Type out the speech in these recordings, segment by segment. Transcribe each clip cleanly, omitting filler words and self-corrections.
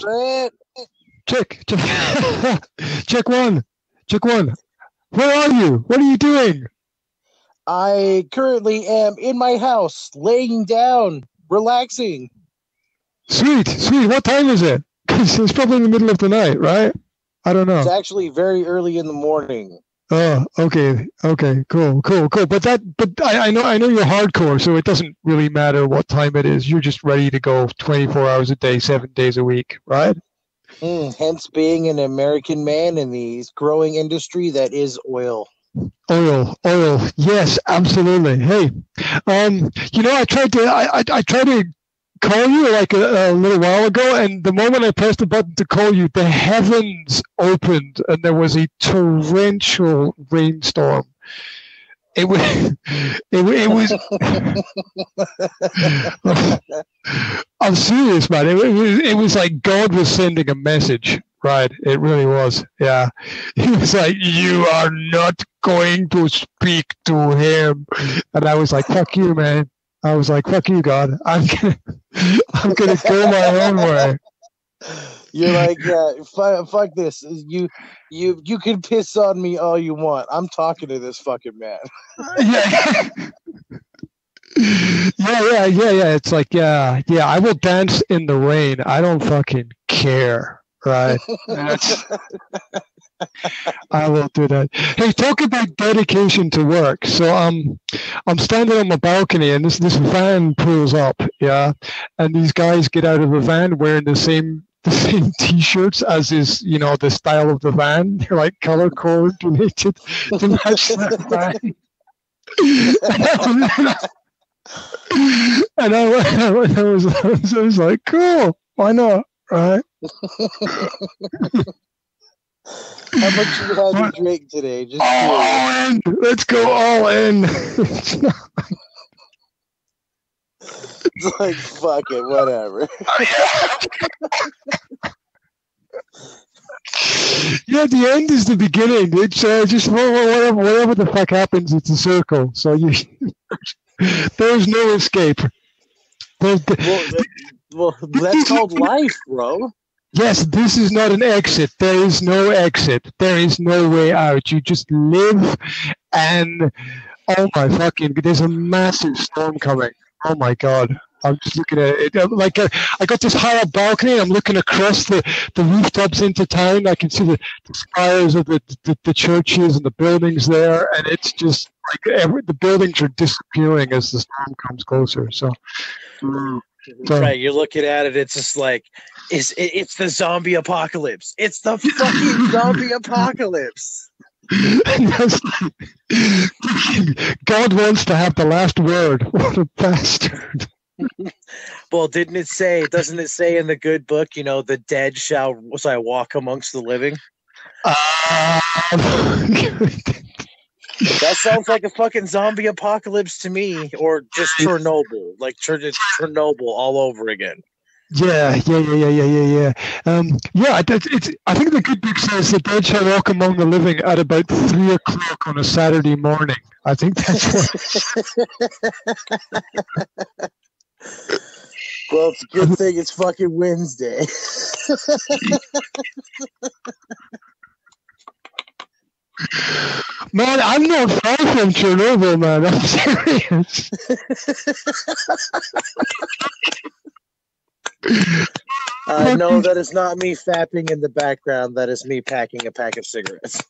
Brett. Check. Check one. Check one. Where are you? What are you doing? I currently am in my house, laying down, relaxing. Sweet. What time is it? Because it's probably in the middle of the night, right? I don't know. It's actually very early in the morning. Oh, okay, cool. But I know you're hardcore, so it doesn't really matter what time it is. You're just ready to go 24 hours a day, 7 days a week, right? Hence being an American man in the growing industry that is oil. Oil. Yes, absolutely. Hey, I tried to call you like a little while ago, and the moment I pressed the button to call you, the heavens opened and there was a torrential rainstorm. It was I'm serious, man. It was like God was sending a message, right? It really was. Yeah. He was like, "You are not going to speak to him." And I was like, "Fuck you, man." I was like, "Fuck you, God. I'm gonna go my own way." You're like, yeah, fuck this. You can piss on me all you want. I'm talking to this fucking man. Yeah. It's like, yeah. I will dance in the rain. I don't fucking care, right? I will do that. Hey, talk about dedication to work. So I'm standing on my balcony, and this van pulls up, yeah, and these guys get out of the van wearing the same T-shirts as is, the style of the van. They're like color coordinated to match that van. And I was like, cool, why not, right? How much you had to drink today? Just all in. Let's go all in. It's like, fuck it, whatever. Yeah, the end is the beginning. It's just whatever the fuck happens, it's a circle. So there's no escape. Well, that's called life, bro. Yes, this is not an exit. There is no exit. There is no way out. You just live, and oh my fucking, there's a massive storm coming. Oh my God. I'm just looking at it. I got this high up balcony. I'm looking across the rooftops into town. I can see the spires of the churches and the buildings there, and it's just like the buildings are disappearing as the storm comes closer. So right, you're looking at it. It's just like it's the zombie apocalypse. It's the fucking zombie apocalypse. God wants to have the last word. What a bastard. Well, doesn't it say in the good book, the dead shall walk amongst the living? That sounds like a fucking zombie apocalypse to me, or just Chernobyl, like Chernobyl all over again. Yeah. I think the good book says the dead shall walk among the living at about 3 o'clock on a Saturday morning. I think that's what. Well, it's a good thing it's fucking Wednesday. Man, I'm not far from Chernobyl, man. I'm serious. I know that is not me fapping in the background. That is me packing a pack of cigarettes.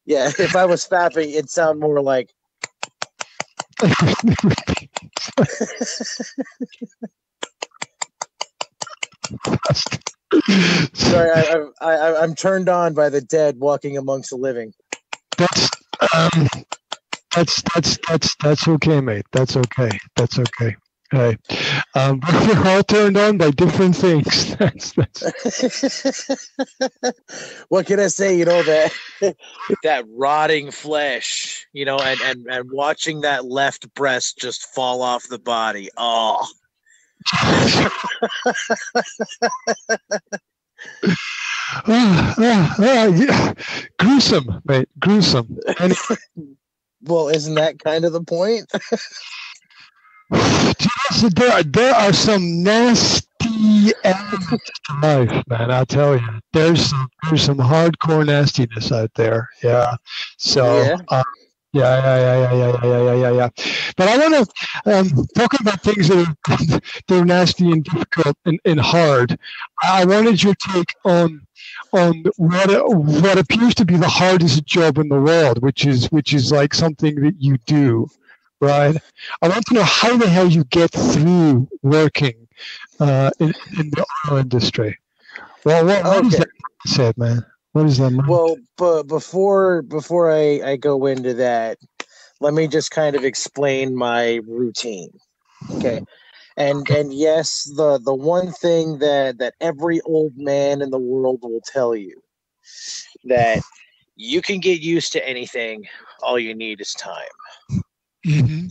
Yeah, if I was fapping, it'd sound more like. Sorry, I'm turned on by the dead walking amongst the living. That's okay, mate. That's okay. Hey, we're all turned on by different things. What can I say? That rotting flesh, and watching that left breast just fall off the body. Oh. Yeah. Gruesome, mate. Gruesome. Well, isn't that kind of the point? There are some nasty elements to life, man. I'll tell you, there's some hardcore nastiness out there. Yeah. So. Yeah. Yeah. But I want to talk about things that are nasty and difficult and hard. I wanted your take on what appears to be the hardest job in the world, which is like something that you do, right? I want to know how the hell you get through working in the oil industry. Well, what is that said, man? What is that? Well, but before I go into that, let me just kind of explain my routine. Okay. And yes, the one thing that every old man in the world will tell you, that you can get used to anything, all you need is time. Mm-hmm.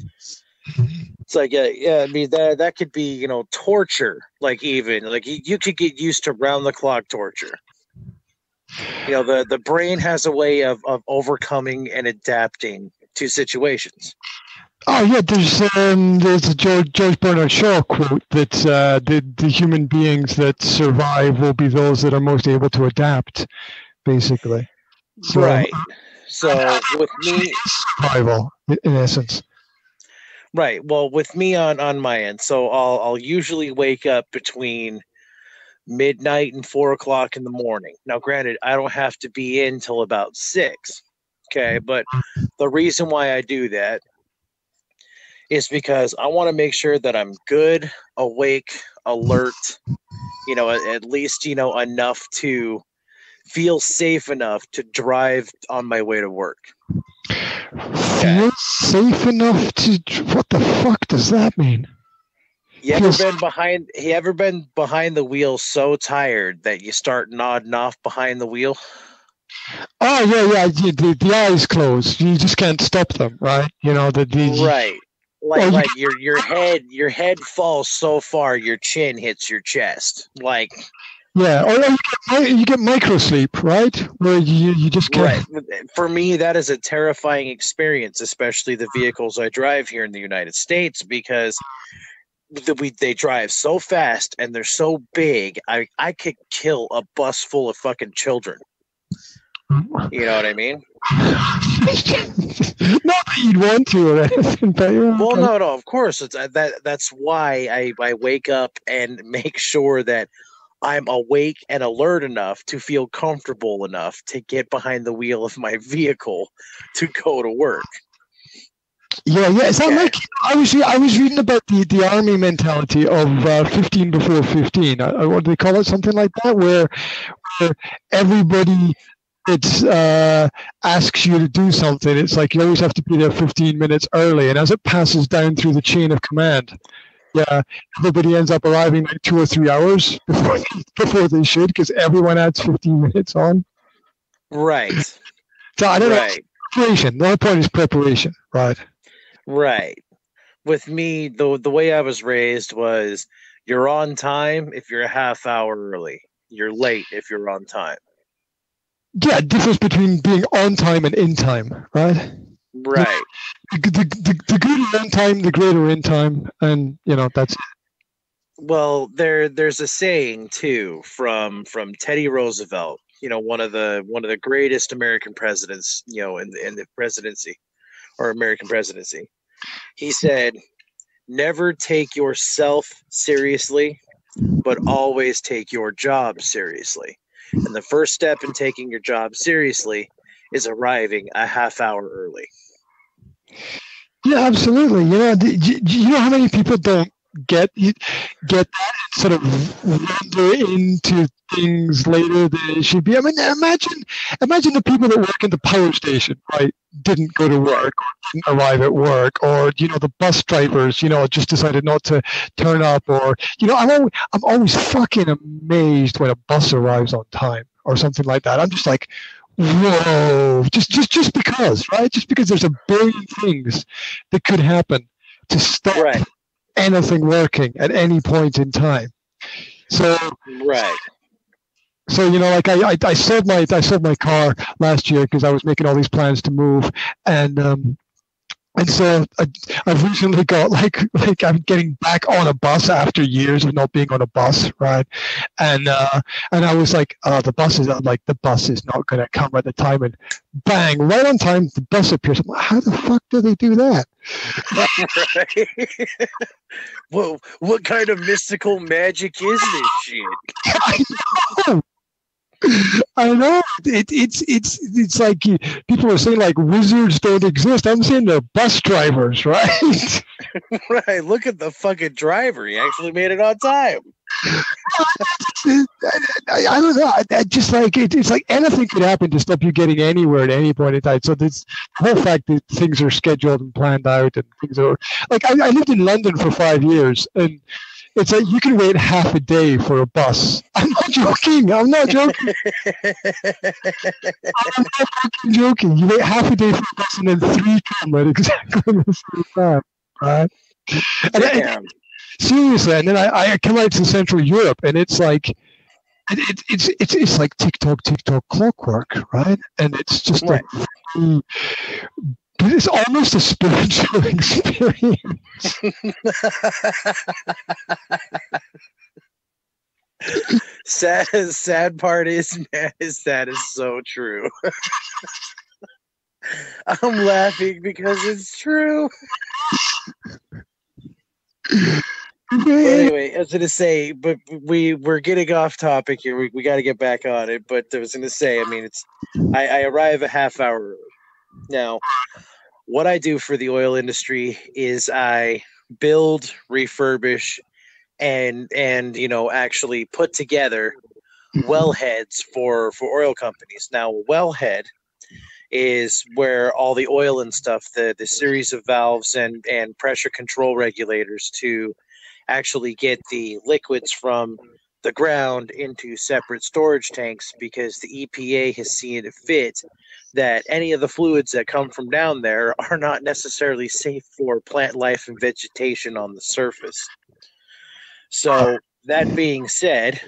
It's like I mean that could be, torture, like even like you could get used to round the clock torture. The brain has a way of overcoming and adapting to situations. Oh yeah, there's a George Bernard Shaw quote that the human beings that survive will be those that are most able to adapt, basically. So, right. So with me, survival in essence. Right. Well, with me on my end, so I'll usually wake up between midnight and 4 o'clock in the morning. Now, granted, I don't have to be in till about 6. Okay, but the reason why I do that is because I want to make sure that I'm good, awake, alert, at least, enough to feel safe enough to drive on my way to work. Feel safe enough to, what the fuck does that mean? You ever been behind the wheel so tired that you start nodding off behind the wheel? Oh yeah. The eyes close. You just can't stop them, right? Right. Like your head falls so far your chin hits your chest. Like, yeah, or you get micro sleep, right? Where you just can't. Right. For me, that is a terrifying experience, especially the vehicles I drive here in the United States, because they drive so fast and they're so big. I could kill a bus full of fucking children. You know what I mean? Not that you'd want to or anything, but well, no, of course. That's why I wake up and make sure that I'm awake and alert enough to feel comfortable enough to get behind the wheel of my vehicle to go to work. Yeah. Is that like I was reading about the army mentality of 15 before 15? What do they call it? Something like that, where everybody asks you to do something. It's like you always have to be there 15 minutes early, and as it passes down through the chain of command, everybody ends up arriving like 2 or 3 hours before they should, because everyone adds 15 minutes on. Right. So I don't know. Preparation. The whole point is preparation, right? Right. With me, the way I was raised was you're on time if you're a half hour early. You're late if you're on time. Yeah, difference between being on time and in time, right? Right. The greater on time, the greater in time, and that's it. Well, there's a saying too from Teddy Roosevelt, one of the greatest American presidents, in the presidency or American presidency. He said, "Never take yourself seriously, but always take your job seriously. And the first step in taking your job seriously is arriving a half hour early." Yeah, absolutely. You know how many people don't get that and sort of wander into things later than it should be. I mean, imagine the people that work in the power station, right? Didn't go to work, or didn't arrive at work, or the bus drivers, just decided not to turn up, or I'm always fucking amazed when a bus arrives on time or something like that. I'm just like, whoa, just because, right? Just because there's a billion things that could happen to stop anything working at any point in time. So right. So like I sold my car last year because I was making all these plans to move, and And so I've recently got like I'm getting back on a bus after years of not being on a bus, right? And I was like, the bus is not going to come at the time, and bang, right on time, the bus appears. I'm like, how the fuck do they do that? Right. Whoa, what kind of mystical magic is this shit? I know. It's like people are saying like wizards don't exist. I'm saying they're bus drivers, right? Right. Look at the fucking driver. He actually made it on time. I don't know. I just like it's like anything could happen to stop you getting anywhere at any point in time. So this whole fact that things are scheduled and planned out and things are like I lived in London for 5 years, and it's like you can wait half a day for a bus. I'm not joking. I'm not joking. You wait half a day for a bus and then 3 come at exactly the same time, right? And seriously, and then I come out to Central Europe, and it's like it's like tick-tock clockwork, right? And it's just like, but it's almost a spiritual experience. Sad part is, man, that is so true. I'm laughing because it's true. But anyway, I was going to say, but we're getting off topic here. We got to get back on it. But I was going to say, I mean, I arrive a half hour early. Now, what I do for the oil industry is I build, refurbish, and actually put together wellheads for oil companies. Now, a wellhead is where all the oil and stuff, the series of valves and pressure control regulators to actually get the liquids from the ground into separate storage tanks, because the EPA has seen it fit that any of the fluids that come from down there are not necessarily safe for plant life and vegetation on the surface. So that being said,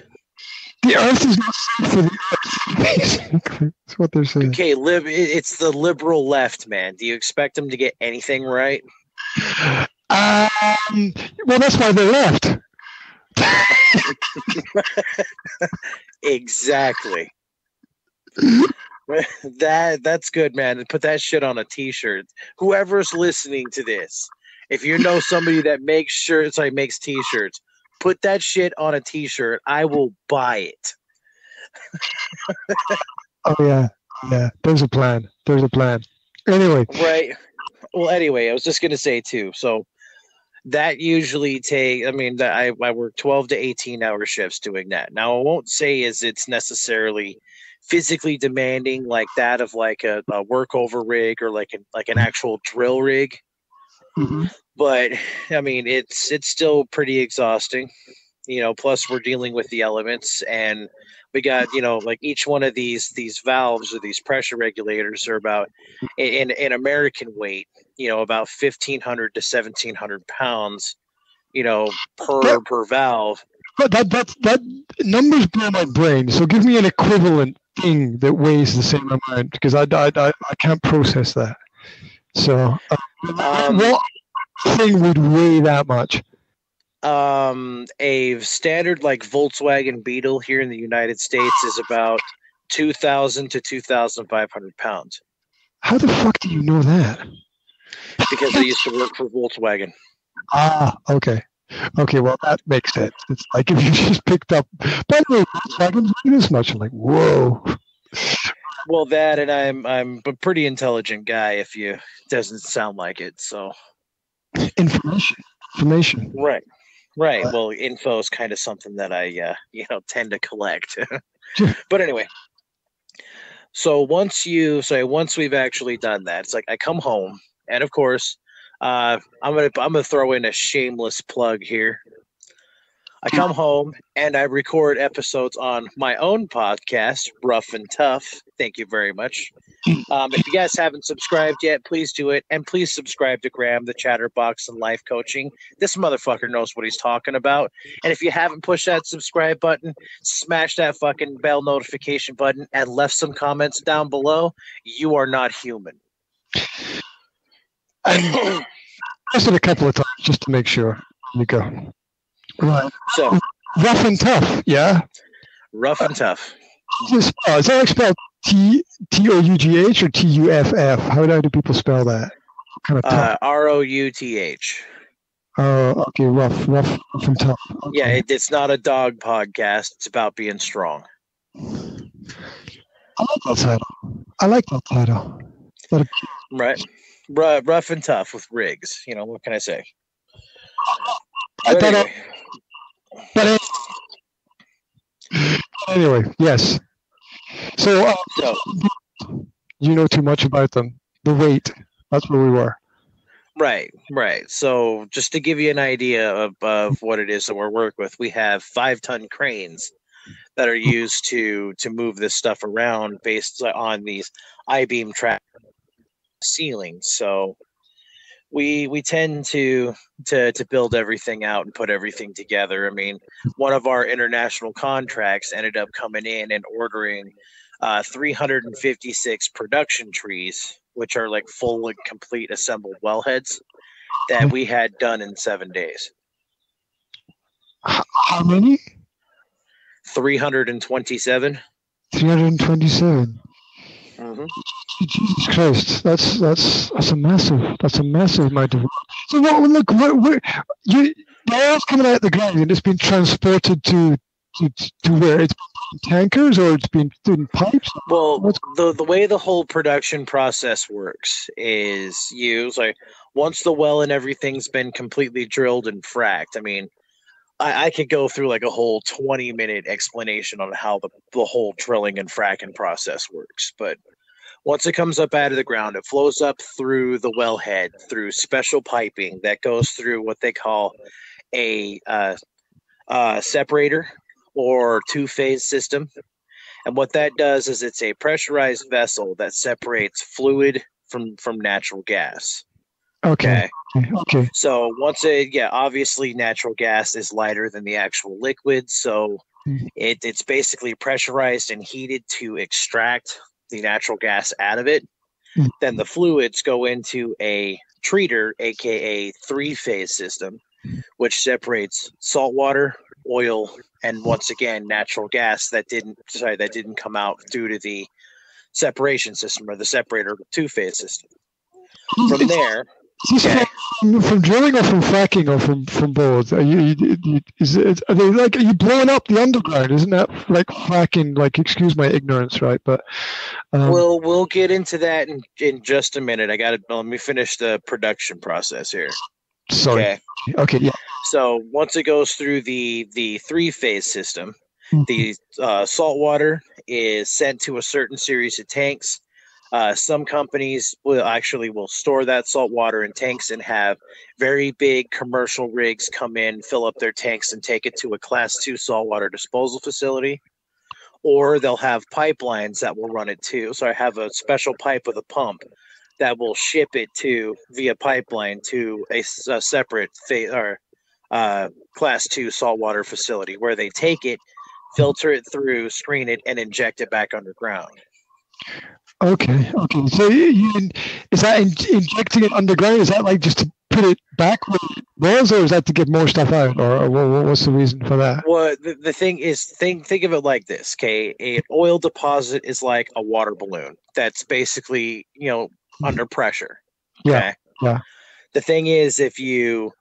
the earth is not safe for the earth, basically. That's what they're saying. Okay, it's the liberal left, man. Do you expect them to get anything right? Well, that's why they left. Exactly. That's good, man. Put that shit on a t-shirt. Whoever's listening to this, if you know somebody that makes shirts, like makes t-shirts, put that shit on a t-shirt. I will buy it. Oh yeah. There's a plan. Anyway. Right. Well, anyway, I was just gonna say too. So that usually I work 12 to 18-hour shifts doing that. Now, I won't say it's necessarily physically demanding like that of like a workover rig or like an actual drill rig. Mm-hmm. But I mean, it's still pretty exhausting, plus we're dealing with the elements, and we got, like each one of these valves or these pressure regulators are about in American weight, about 1,500 to 1,700 pounds, per valve. But that numbers blow my brain. So give me an equivalent thing that weighs the same amount, because I can't process that. So what thing would weigh that much? A standard like Volkswagen Beetle here in the United States is about 2,000 to 2,500 pounds. How the fuck do you know that? Because I used to work for Volkswagen. Ah, okay. Okay, well, that makes sense. It's like if you just picked up, by the way, Volkswagen's weigh this much. I'm like, whoa. Well, that, and I'm a pretty intelligent guy, if you doesn't sound like it, so. Information. Right. Well, info is kind of something that I, tend to collect. But anyway, so once we've actually done that, it's like I come home, and of course, I'm gonna throw in a shameless plug here. I come home and I record episodes on my own podcast, Rough and Tough. Thank you very much. If you guys haven't subscribed yet, please do it. And please subscribe to Graham, the Chatterbox, and Life Coaching. This motherfucker knows what he's talking about. And if you haven't pushed that subscribe button, smash that fucking bell notification button, and left some comments down below, you are not human. And tested a couple of times just to make sure. There you go. Right. So rough and tough, yeah. Rough and tough. Is that like spelled T-O-U-G-H or T-U-F-F? How do people spell that? Kind of tough. R-O-U-T-H. Oh, okay, rough and tough. Okay. Yeah, it's not a dog podcast. It's about being strong. I like that title. Right. Rough and tough with Riggs. You know, what can I say? Anyway, yes. So, you know too much about them. The weight. That's where we were. Right. So just to give you an idea of what it is that we're working with, we have 5-ton cranes that are used to move this stuff around based on these I-beam track ceilings. So we tend to build everything out and put everything together. I mean, one of our international contracts ended up coming in and ordering 356 production trees, which are like full and complete assembled wellheads that we had done in 7 days. How many? 327. 327. Mm-hmm. Jesus Christ, that's a massive amount of. So look, the oil's coming out of the ground and it's been transported to where? It's been tankers or it's been in pipes? Well, the way the whole production process works is once the well and everything's been completely drilled and fracked. I mean, I could go through like a whole 20-minute explanation on how the whole drilling and fracking process works, but once it comes up out of the ground, it flows up through the wellhead through special piping that goes through what they call a separator or two-phase system. And what that does is it's a pressurized vessel that separates fluid from natural gas. Okay. So obviously natural gas is lighter than the actual liquid, so it's basically pressurized and heated to extract the natural gas out of it. Then the fluids go into a treater, aka three-phase system, which separates salt water, oil, and once again natural gas that didn't come out due to the separation system or the separator two-phase system. From there, from drilling or from fracking or from both? Are you blowing up the underground? Isn't that like fracking? Like, excuse my ignorance, right? But we'll get into that in just a minute. Let me finish the production process here. Sorry. Okay. Yeah. So once it goes through the three-phase system, the salt water is sent to a certain series of tanks. Some companies will store that salt water in tanks and have very big commercial rigs come in, fill up their tanks, and take it to a Class 2 saltwater disposal facility. Or they'll have pipelines that will run it too. So I have a special pipe with a pump that will ship it via pipeline to a separate Class 2 saltwater facility where they take it, filter it through, screen it, and inject it back underground. Okay. So is that injecting it underground? Is that like just to put it back where it was, or is that to get more stuff out, or what's the reason for that? Well, the thing is, think of it like this. Okay, an oil deposit is like a water balloon that's basically under pressure. Okay? Yeah. The thing is, if you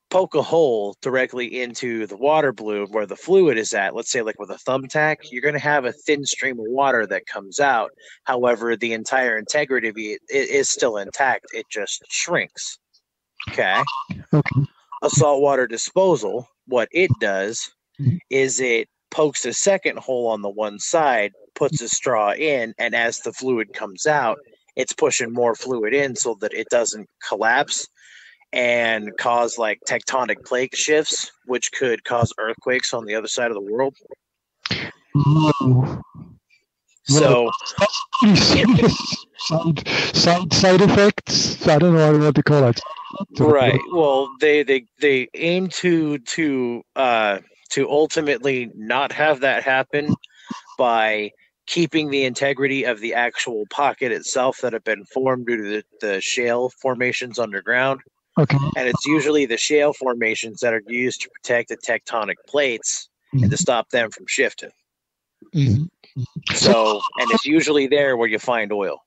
poke a hole directly into the water balloon where the fluid is at, let's say like with a thumbtack, you're going to have a thin stream of water that comes out. However, the entire integrity of it is still intact. It just shrinks. Okay. A saltwater disposal, what it does is it pokes a second hole on the one side, puts a straw in, and as the fluid comes out, it's pushing more fluid in so that it doesn't collapse and cause like tectonic plate shifts, which could cause earthquakes on the other side of the world. So that's pretty serious side effects. I don't know what to call it. Right. Well, they aim to ultimately not have that happen by keeping the integrity of the actual pocket itself that have been formed due to the shale formations underground. Okay. And it's usually the shale formations that are used to protect the tectonic plates and to stop them from shifting. Mm-hmm. So, and it's usually there where you find oil.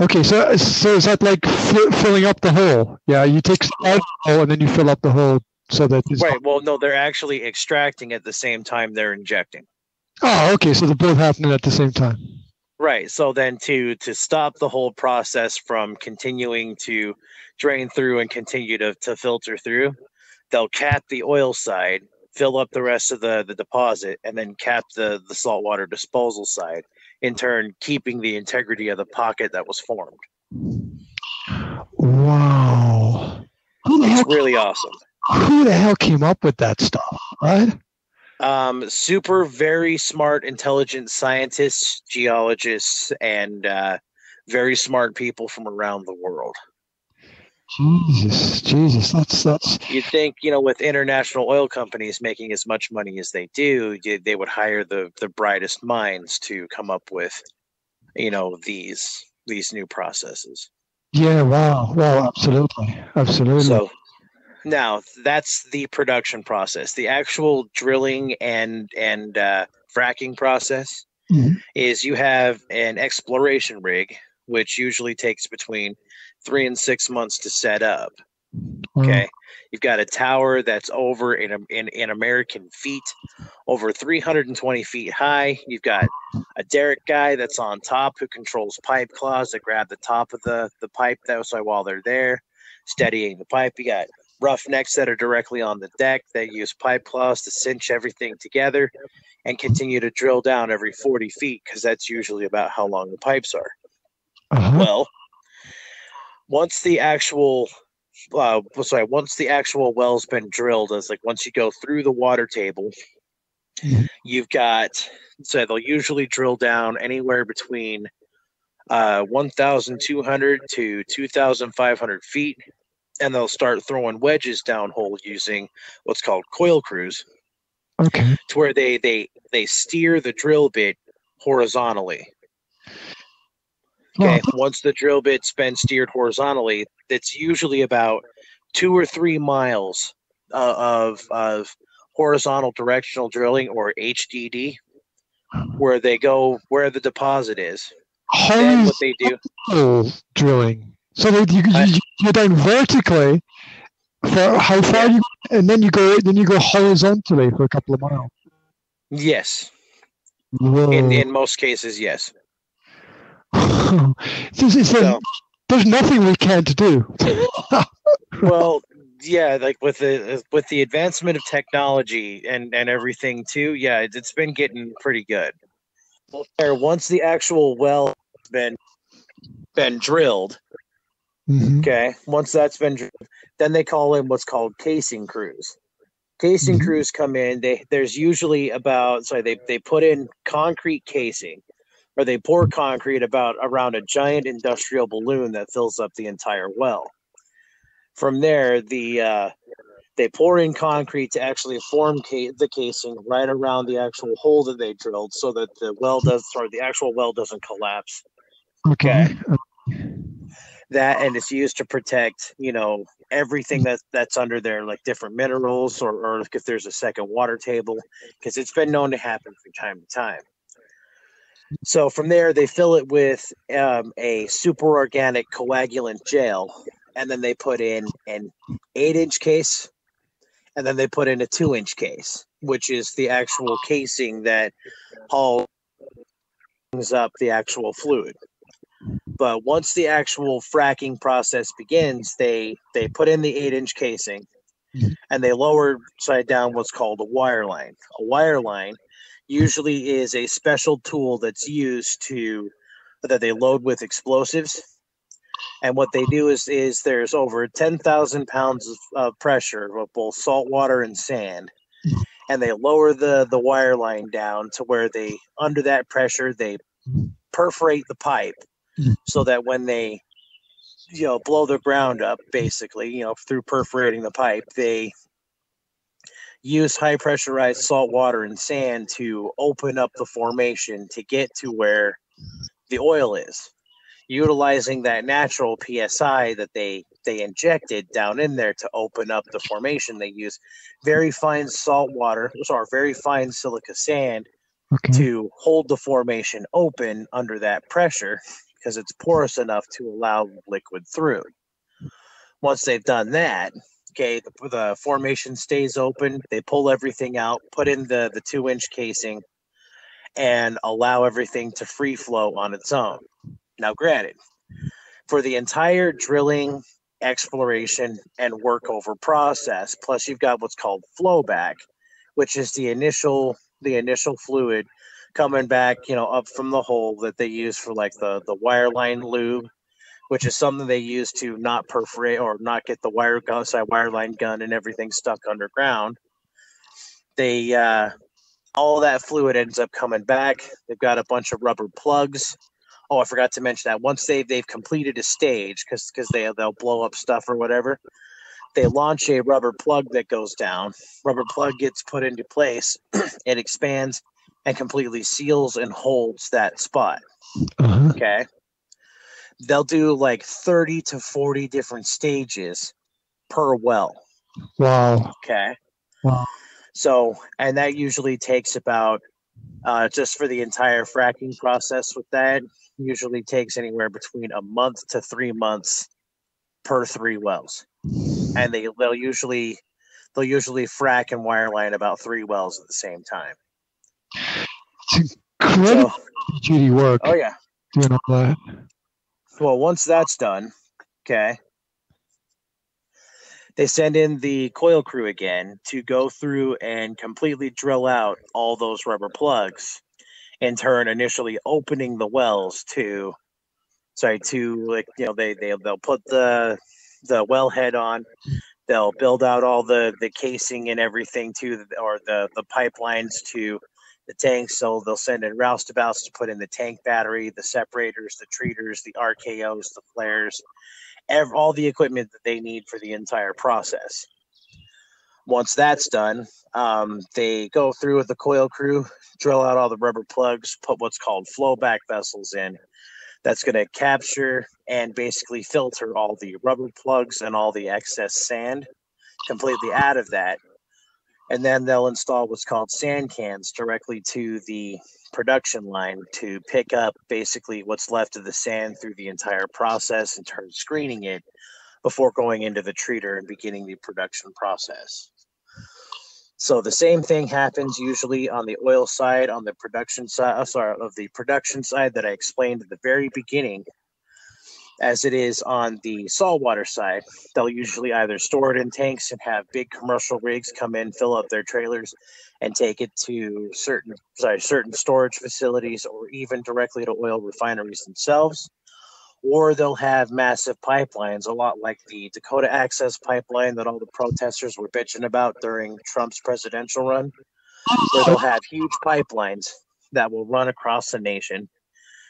Okay, so is that like filling up the hole? Yeah, you take some out of the hole and then you fill up the hole so that it's right. Well, no, they're actually extracting at the same time they're injecting. Oh, okay, so they're both happening at the same time. Right. So then to stop the whole process from continuing to drain through and continue to filter through, they'll cap the oil side, fill up the rest of the deposit, and then cap the saltwater disposal side, in turn keeping the integrity of the pocket that was formed. Wow. It's really awesome. Who the hell came up with that stuff, right? Super, very smart, intelligent scientists, geologists, and very smart people from around the world. Jesus, that's. You'd think, with international oil companies making as much money as they do, they would hire the brightest minds to come up with, these new processes. Yeah, wow, absolutely. So now that's the production process. The actual drilling and fracking process is you have an exploration rig, which usually takes between 3 and 6 months to set up. Okay. You've got a tower that's over in American feet, over 320 feet high. You've got a derrick guy that's on top who controls pipe claws that grab the top of the pipe so while they're there, steadying the pipe. You got roughnecks that are directly on the deck that use pipe claws to cinch everything together and continue to drill down every 40 feet because that's usually about how long the pipes are. Well, once the actual well's been drilled, once you go through the water table, you've got, so they'll usually drill down anywhere between 1,200 to 2,500 feet, and they'll start throwing wedges downhole using what's called coil crews. Okay. To where they steer the drill bit horizontally. Okay, once the drill bit's been steered horizontally, it's usually about 2 or 3 miles of horizontal directional drilling, or HDD, where they go where the deposit is. Then what they do? Drilling. So you're down vertically for how far you, and then you go horizontally for a couple of miles. Yes. Whoa. In most cases, yes. There's nothing we can't do. Well, yeah, like with the advancement of technology and everything too, yeah, it's been getting pretty good. Once the actual well has been drilled, okay, once that's been drilled, then they call in what's called casing crews. Casing crews come in. There's usually they put in concrete casing, or they pour concrete around a giant industrial balloon that fills up the entire well. From there, they pour in concrete to actually form the casing right around the actual hole that they drilled, so that the actual well doesn't collapse. Okay. That, and it's used to protect, everything that's under there, like different minerals, or if there's a second water table, because it's been known to happen from time to time. So from there, they fill it with a super organic coagulant gel, and then they put in an 8-inch case, and then they put in a 2-inch case, which is the actual casing that hauls up the actual fluid. But once the actual fracking process begins, they put in the 8-inch casing, and they lower side down what's called a wire line. A wire line usually is a special tool that's used that they load with explosives. And what they do is there's over 10,000 pounds of pressure of both salt water and sand, and they lower the wire line down to where under that pressure, they perforate the pipe, so that when they blow the ground up, basically, through perforating the pipe, they use high pressurized salt water and sand to open up the formation to get to where the oil is, utilizing that natural psi that they injected down in there to open up the formation. They use very fine salt water, sorry, very fine silica sand Okay. to hold the formation open under that pressure because it's porous enough to allow liquid through. Once they've done that, okay, the formation stays open. They pull everything out, put in the 2-inch casing, and allow everything to free flow on its own. Now, granted, for the entire drilling, exploration, and workover process, plus you've got what's called flowback, which is the initial fluid coming back, up from the hole that they use for like the wireline lube, which is something they use to not perforate or not get the wireline gun and everything stuck underground. They all that fluid ends up coming back. They've got a bunch of rubber plugs. Oh, I forgot to mention that once they've completed a stage, because they'll blow up stuff or whatever, they launch a rubber plug that goes down. Rubber plug gets put into place. It expands and completely seals and holds that spot. Uh-huh. Okay. They'll do like 30 to 40 different stages per well. Wow. Okay. Wow. So, and that usually takes about, just for the entire fracking process with that, usually takes anywhere between a month to 3 months per 3 wells. And they'll usually frack and wireline about 3 wells at the same time. It's incredible duty work. Oh yeah. Doing all that. Well, once that's done, okay, they send in the coil crew again to go through and completely drill out all those rubber plugs, in turn initially opening the wells they'll put the wellhead on, they'll build out all the casing and everything or the pipelines to the tanks. So they'll send in roustabouts to put in the tank battery, the separators, the treaters, the RKOs, the flares, all the equipment that they need for the entire process. Once that's done, they go through with the coil crew, drill out all the rubber plugs, put what's called flowback vessels in. That's going to capture and basically filter all the rubber plugs and all the excess sand completely out of that. And then they'll install what's called sand cans directly to the production line to pick up basically what's left of the sand through the entire process and turn screening it before going into the treater and beginning the production process. So the same thing happens usually on the oil side, on the production side, of the production side that I explained at the very beginning, as it is on the saltwater side. They'll usually either store it in tanks and have big commercial rigs come in, fill up their trailers, and take it to certain storage facilities or even directly to oil refineries themselves. Or they'll have massive pipelines, a lot like the Dakota Access Pipeline that all the protesters were bitching about during Trump's presidential run, where they'll have huge pipelines that will run across the nation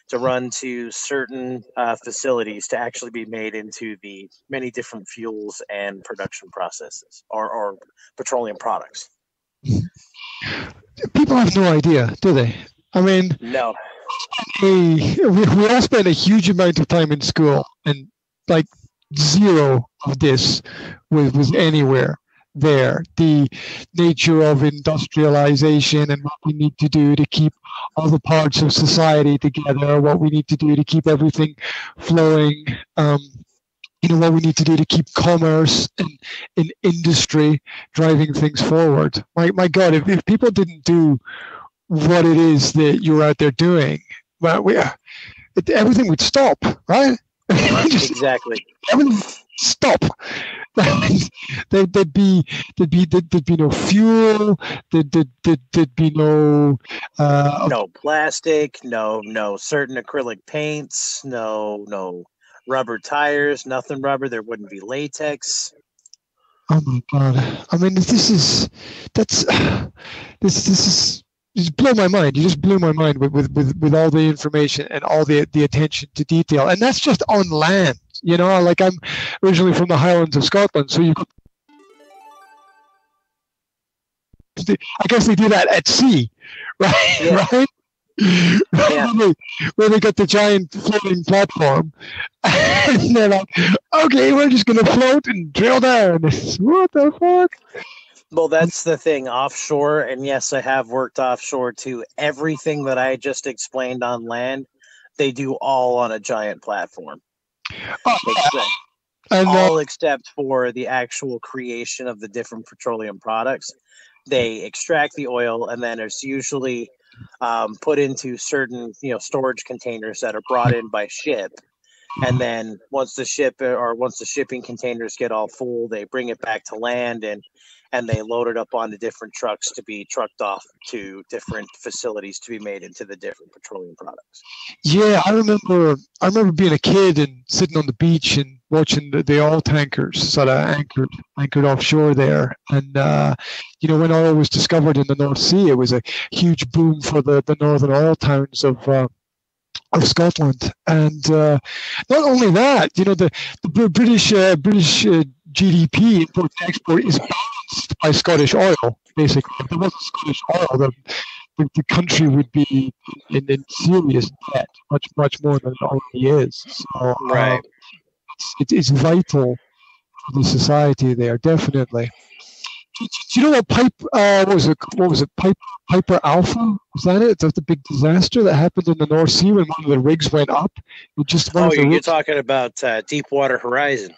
to run to certain facilities to actually be made into the many different fuels and production processes or petroleum products. People have no idea, do they? I mean, no. We all spend a huge amount of time in school, and like zero of this was anywhere there. The nature of industrialization and what we need to do to keep all the parts of society together, what we need to do to keep everything flowing, what we need to do to keep commerce and industry driving things forward. My God, if people didn't do what it is that you're out there doing, well, everything would stop, right? Exactly. Everything would stop. There'd be no fuel. There'd be no no plastic, no certain acrylic paints, no rubber tires, nothing rubber. There wouldn't be latex. Oh my God! I mean, this is just blew my mind. You just blew my mind with all the information and all the attention to detail. And that's just on land. Like I'm originally from the Highlands of Scotland, so you could I guess they do that at sea, right? Yeah. Right? Yeah. Where they got the giant floating platform, and they're like, "Okay, we're just gonna float and drill down." What the fuck? Well, that's the thing, offshore, and yes, I have worked offshore too. Everything that I just explained on land, they do all on a giant platform. Oh, Except, and all except for the actual creation of the different petroleum products. They extract the oil, and then it's usually put into certain, storage containers that are brought in by ship. And then once the shipping containers get all full, they bring it back to land, and they load it up onto different trucks to be trucked off to different facilities to be made into the different petroleum products. yeah, I remember being a kid and sitting on the beach and watching the oil tankers sort of anchored offshore there. And when oil was discovered in the North Sea, it was a huge boom for the northern oil towns of Scotland. And not only that, the British GDP, import and export, is balanced by Scottish oil. Basically, if there wasn't Scottish oil, the country would be in serious debt, much more than it already is. So, Right. it's vital for the society there, definitely. Do you know what what was it? Piper Alpha? Was that it? That's the big disaster that happened in the North Sea when one of the rigs went up. You're talking about Deepwater Horizon.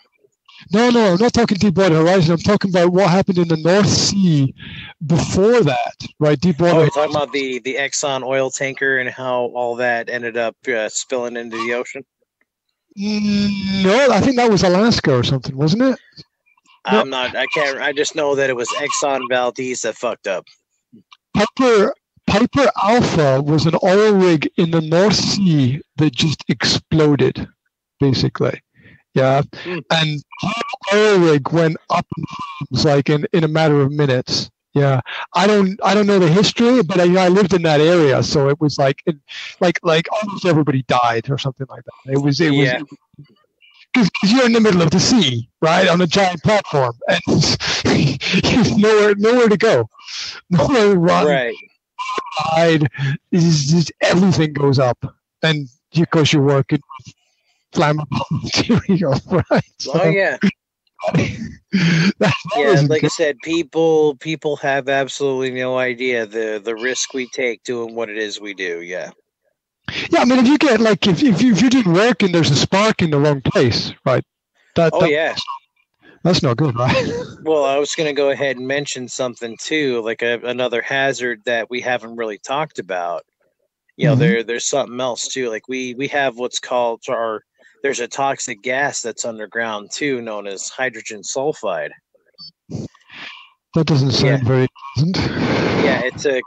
No, I'm not talking Deepwater Horizon. I'm talking about what happened in the North Sea before that, right? Deepwater. Oh, you're talking about the Exxon oil tanker and how all that ended up spilling into the ocean? No, I think that was Alaska or something, wasn't it? No. I just know that it was Exxon Valdez that fucked up. Piper Alpha was an oil rig in the North Sea that just exploded, basically. Yeah, and the oil rig went up in flames like in a matter of minutes. Yeah, I don't know the history, but I lived in that area, so it was like almost everybody died or something like that. It was because you're in the middle of the sea, right, on a giant platform, and you've nowhere to go, nowhere to run. Right. Hide. Just everything goes up, and of course you're working with flammable material, right? So, oh yeah. Like I said, people have absolutely no idea the risk we take doing what it is we do. Yeah. Yeah, I mean, if you get if you're doing work and there's a spark in the wrong place, right? That's not good, right? Well, I was going to go ahead and mention something too, like another hazard that we haven't really talked about. There's something else too. Like we have what's called there's a toxic gas that's underground too, known as hydrogen sulfide. That doesn't sound very pleasant. Yeah, it's a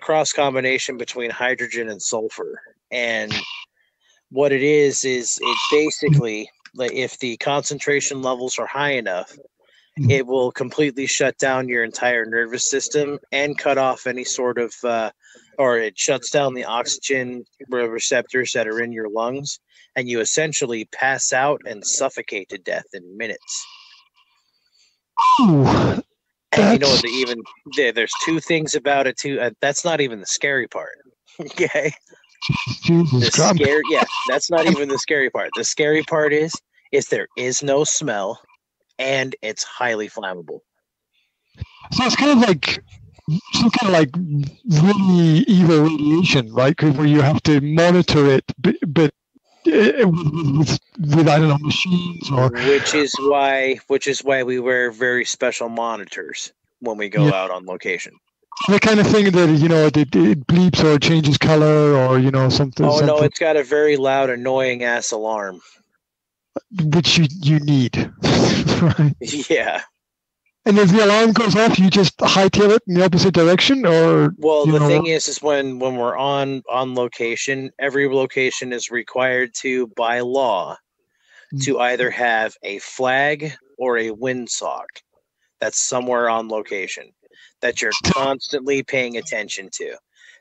cross combination between hydrogen and sulfur. And what it is it basically, like, if the concentration levels are high enough, it will completely shut down your entire nervous system and cut off any sort of, or it shuts down the oxygen receptors that are in your lungs, and you essentially pass out and suffocate to death in minutes. Oh, and there's two things about it too. That's not even the scary part. Okay. That's not even the scary part. The scary part is there is no smell, and it's highly flammable. So it's kind of like some kind of like really evil radiation, right? Where you have to monitor it, but with I don't know, machines or. Which is why we wear very special monitors when we go out on location. The kind of thing that it bleeps or changes color or something. Oh no, it's got a very loud, annoying ass alarm, which you need, right? Yeah. And if the alarm goes off, you just hightail it in the opposite direction, or. Well, the thing is when we're on location, every location is required to, by law, to either have a flag or a windsock that's somewhere on location that you're constantly paying attention to.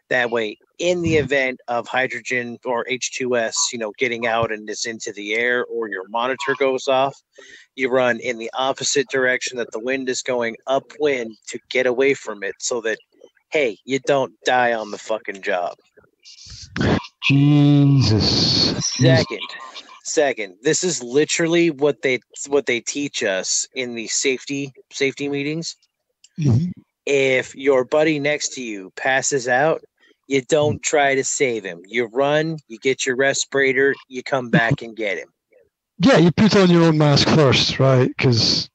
That way, in the event of hydrogen or H2S, getting out and it's into the air, or your monitor goes off, you run in the opposite direction that the wind is going, upwind, to get away from it, so that, hey, you don't die on the fucking job. Jesus. Second, this is literally what they teach us in the safety meetings. Mm-hmm. If your buddy next to you passes out, you don't try to save him. You run, you get your respirator, you come back and get him. Yeah, you put on your own mask first, right? Because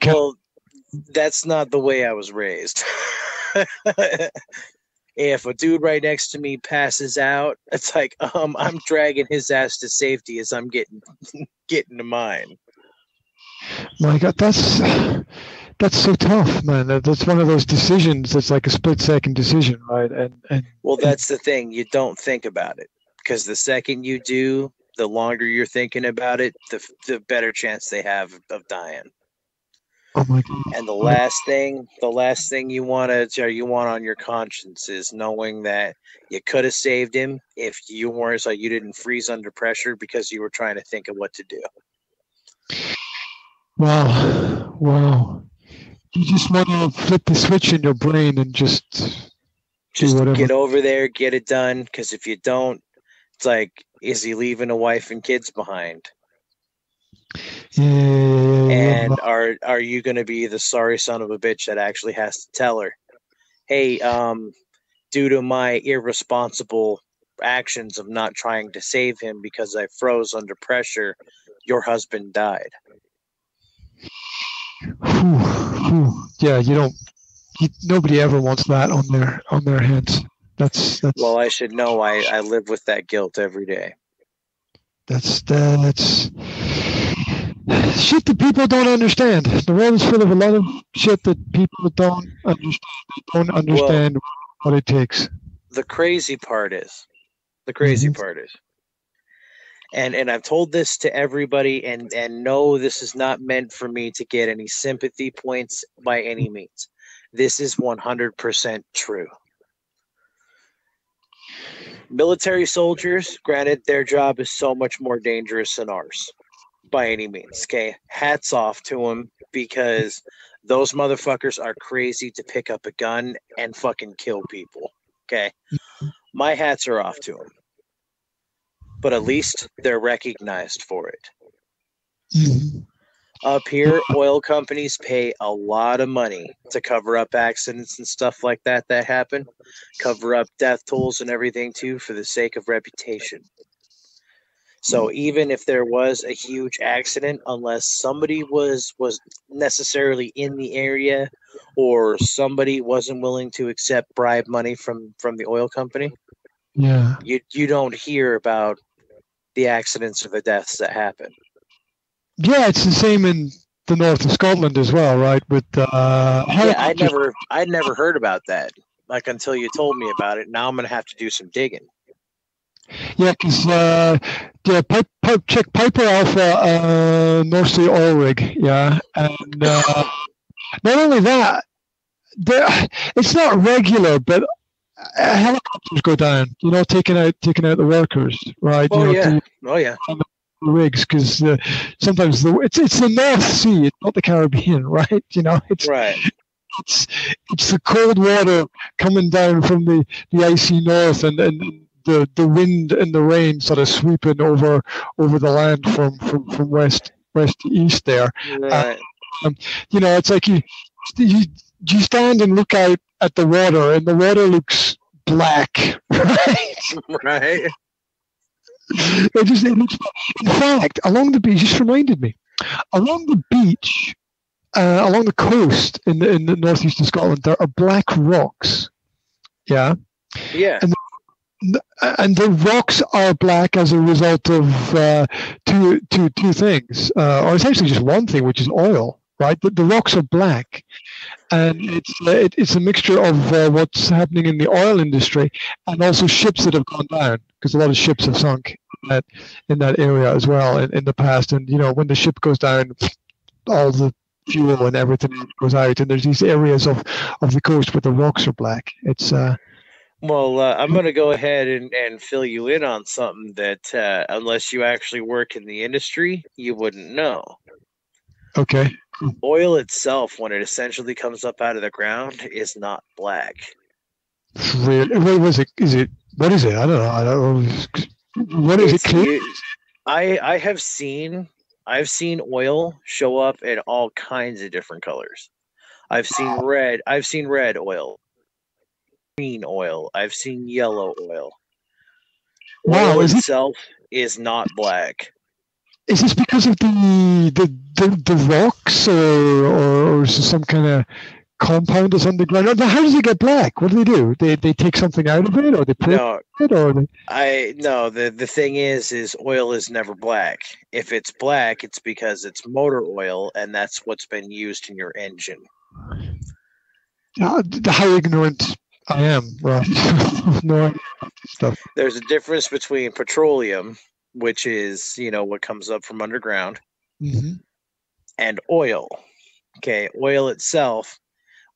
well, that's not the way I was raised. If a dude right next to me passes out, it's like, I'm dragging his ass to safety as I'm getting to mine. My God, that's so tough, man. That's one of those decisions that's like a split-second decision, right? And well, that's the thing. You don't think about it, because the second you do, the longer you're thinking about it, the better chance they have of dying. Oh my God. And the last thing you want on your conscience is knowing that you could have saved him if you weren't, so you didn't freeze under pressure because you were trying to think of what to do. Wow. You just want to flip the switch in your brain and just get over there, get it done. Because if you don't, it's like, is he leaving a wife and kids behind? Yeah. And are you going to be the sorry son of a bitch that actually has to tell her, hey, due to my irresponsible actions of not trying to save him because I froze under pressure, your husband died? Yeah, nobody ever wants that on their hands. That's well, I should know. I live with that guilt every day. That's shit that people don't understand. The world is full of a lot of shit that people don't understand. They don't understand what it takes. The crazy part is, and I've told this to everybody, and no, this is not meant for me to get any sympathy points by any means. This is 100% true. Military soldiers, granted, their job is so much more dangerous than ours, by any means. Okay, hats off to them, because those motherfuckers are crazy to pick up a gun and fucking kill people. Okay, my hats are off to them, but at least they're recognized for it. Mm-hmm. Up here, oil companies pay a lot of money to cover up accidents and stuff like that happen, cover up death tolls and everything too, for the sake of reputation. So even if there was a huge accident, unless somebody was necessarily in the area, or somebody wasn't willing to accept bribe money from the oil company, yeah, you don't hear about the accidents or the deaths that happen. Yeah, it's the same in the north of Scotland as well, right? With I'd never heard about that, like, until you told me about it. Now I'm gonna have to do some digging. Yeah, because check Piper Alpha North Sea oil rig, yeah, and not only that, it's not regular, but helicopters go down, taking out the workers, right? Oh yeah. Rigs, because sometimes it's the North Sea, it's not the Caribbean, right? It's right. It's the cold water coming down from the icy north, and the wind and the rain sort of sweeping over the land from west to east there. Right. It's like you stand and look out at the water, and the water looks black, right? Right. In fact, along the beach, just reminded me, along the beach, along the coast in the northeast of Scotland, there are black rocks. Yeah. Yeah. And the rocks are black as a result of two things, or it's actually just one thing, which is oil. Right, the rocks are black, and it's a mixture of what's happening in the oil industry, and also ships that have gone down, because a lot of ships have sunk in that area as well in the past. And when the ship goes down, all the fuel and everything goes out, and there's these areas of the coast where the rocks are black. It's Well, I'm going to go ahead and fill you in on something that, unless you actually work in the industry, you wouldn't know. Okay. Oil itself, when it essentially comes up out of the ground, is not black. Really? What was it? Is it? What is it? I don't know. I don't know. What is it? Clear? I've seen oil show up in all kinds of different colors. I've seen red. I've seen red oil, green oil. I've seen yellow oil. Wow. Oil itself is not black. Is this because of the rocks or some kind of compound that's underground? How does it get black? What do? They take something out of it, or they put it, or the thing is oil is never black. If it's black, it's because it's motor oil, and that's what's been used in your engine. How ignorant I am, right? No stuff. There's a difference between petroleum, which is, what comes up from underground, and oil. Okay, oil itself,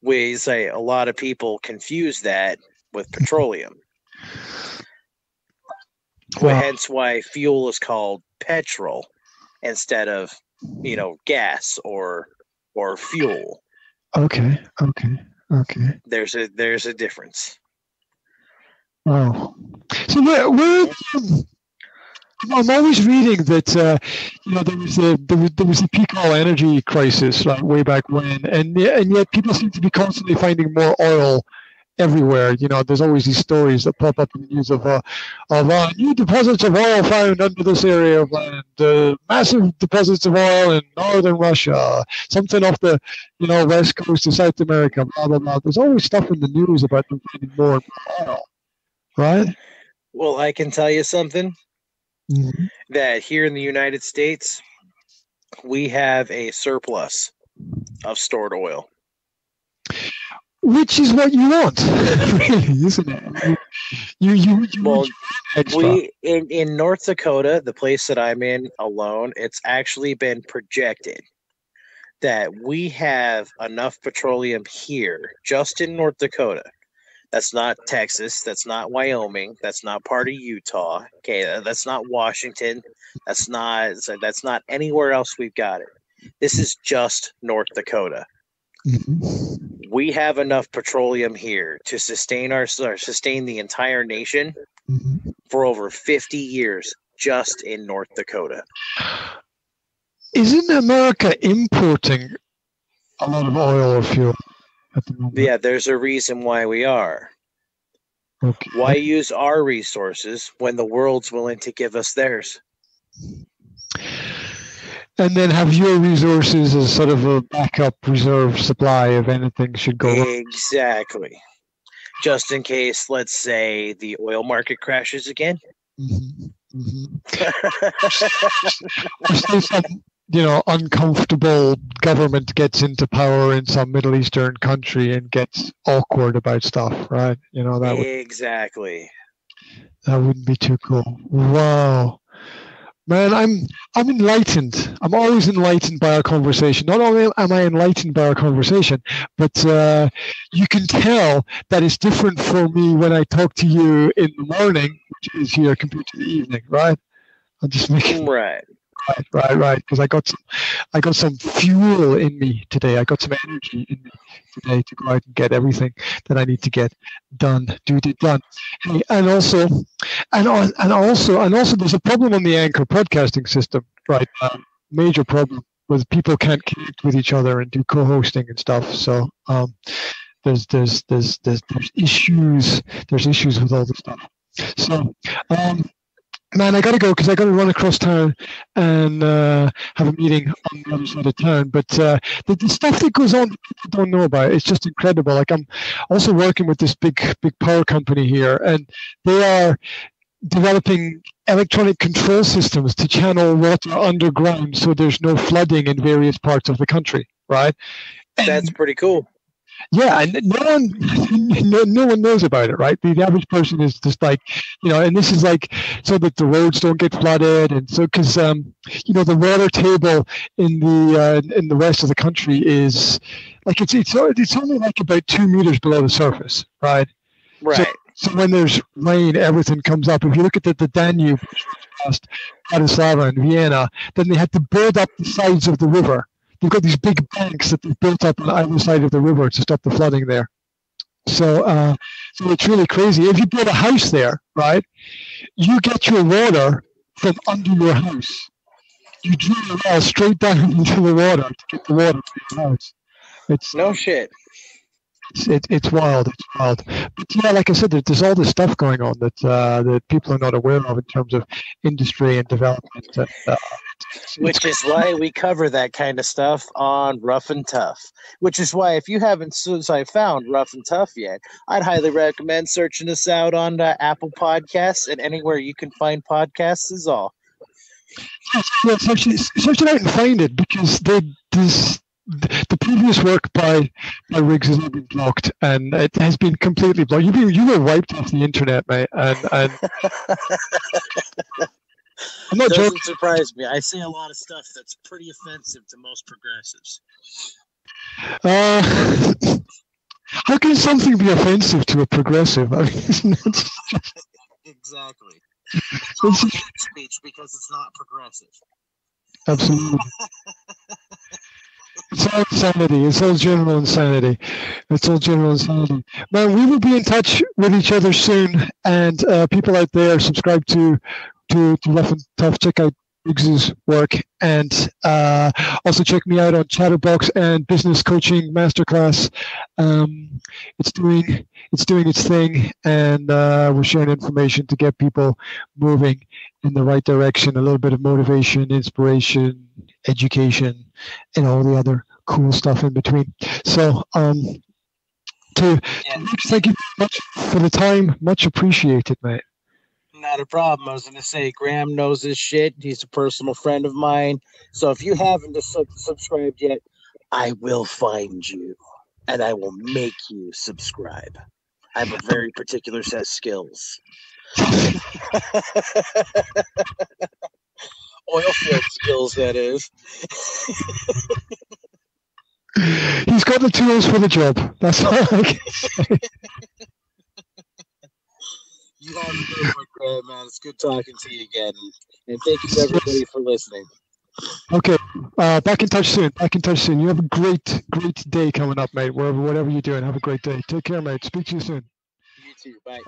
we say a lot of people confuse that with petroleum. Wow. Hence why fuel is called petrol instead of, gas or fuel. Okay. There's a difference. Wow. So where I'm always reading that there was a peak oil energy crisis like way back when, and yet people seem to be constantly finding more oil everywhere. There's always these stories that pop up in the news of new deposits of oil found under this area of land, massive deposits of oil in northern Russia, something off the west coast of South America, blah blah blah. There's always stuff in the news about them finding more oil, right? Well, I can tell you something. That here in the United States, we have a surplus of stored oil. Which is what you want, really, isn't it? We in North Dakota, the place that I'm in alone, it's actually been projected that we have enough petroleum here, just in North Dakota. That's not Texas. That's not Wyoming. That's not part of Utah. Okay, that's not Washington. That's not anywhere else we've got it. This is just North Dakota. We have enough petroleum here to sustain the entire nation for over 50 years, just in North Dakota. Isn't America importing a lot of oil or fuel? Yeah, there's a reason why we are. Okay. Why use our resources when the world's willing to give us theirs? And then have your resources as sort of a backup reserve supply if anything should go wrong. Exactly. Just in case, let's say, the oil market crashes again. Or say some uncomfortable government gets into power in some Middle Eastern country and gets awkward about stuff, right? Exactly. That wouldn't be too cool. Wow. Man, I'm enlightened. I'm always enlightened by our conversation. Not only am I enlightened by our conversation, but you can tell that it's different for me when I talk to you in the morning, which is here, compared to the evening, right? I'm just making right. Right. Because I got some fuel in me today. I got some energy in me today to go out and get everything that I need to get done. Hey, and also, there's a problem on the Anchor podcasting system, right? Major problem with people can't connect with each other and do co-hosting and stuff. So there's issues. There's issues with all the stuff. So. Man, I got to go because I got to run across town and have a meeting on the other side of town. But the stuff that goes on that people don't know about, it's just incredible. Like, I'm also working with this big power company here, and they are developing electronic control systems to channel water underground so there's no flooding in various parts of the country, right? That's pretty cool. Yeah, and no one knows about it, right? The average person is just like, and this is like so that the roads don't get flooded, and so because the water table in the rest of the country is like it's only like about 2 meters below the surface, right? Right. So when there's rain, everything comes up. If you look at the Danube, which runs past Bratislava and Vienna, then they had to build up the sides of the river. They've got these big banks that they've built up on either side of the river to stop the flooding there. So it's really crazy. If you build a house there, right, you get your water from under your house. You drill a well straight down into the water to get the water to your house. It's No shit. It's wild. It's wild. But yeah, like I said, there's all this stuff going on that people are not aware of in terms of industry and development. Which is why we cover that kind of stuff on Rough and Tough. Which is why, if you haven't, since I found Rough and Tough yet, I'd highly recommend searching us out on Apple Podcasts, and anywhere you can find podcasts is all. Yeah, search it out and find it, because the previous work by Riggs has been blocked, and it has been completely blocked. You were wiped off the internet, mate, and I'm not joking. Doesn't surprise me. I say a lot of stuff that's pretty offensive to most progressives. How can something be offensive to a progressive? I mean, exactly. It's all hate speech because it's not progressive. Absolutely. It's all insanity. It's all general insanity. It's all general insanity. Man, we will be in touch with each other soon, and people out there, subscribe to Rough and Tough. Check out Riggs's work, and also check me out on Chatterbox and Business Coaching Masterclass. It's doing its thing, and we're sharing information to get people moving in the right direction. A little bit of motivation, inspiration, education, and all the other cool stuff in between. So, thank you very much for the time. Much appreciated, mate. Not a problem. I was going to say, Graham knows his shit. He's a personal friend of mine. So if you haven't subscribed yet, I will find you, and I will make you subscribe. I have a very particular set of skills. Oilfield skills, that is. He's got the tools for the job. That's all I can say. You have a good one, Graham, man. It's good talking to you again. And thank you, everybody, for listening. Okay. Back in touch soon. You have a great day coming up, mate. Whatever you're doing, have a great day. Take care, mate. Speak to you soon. You too. Bye.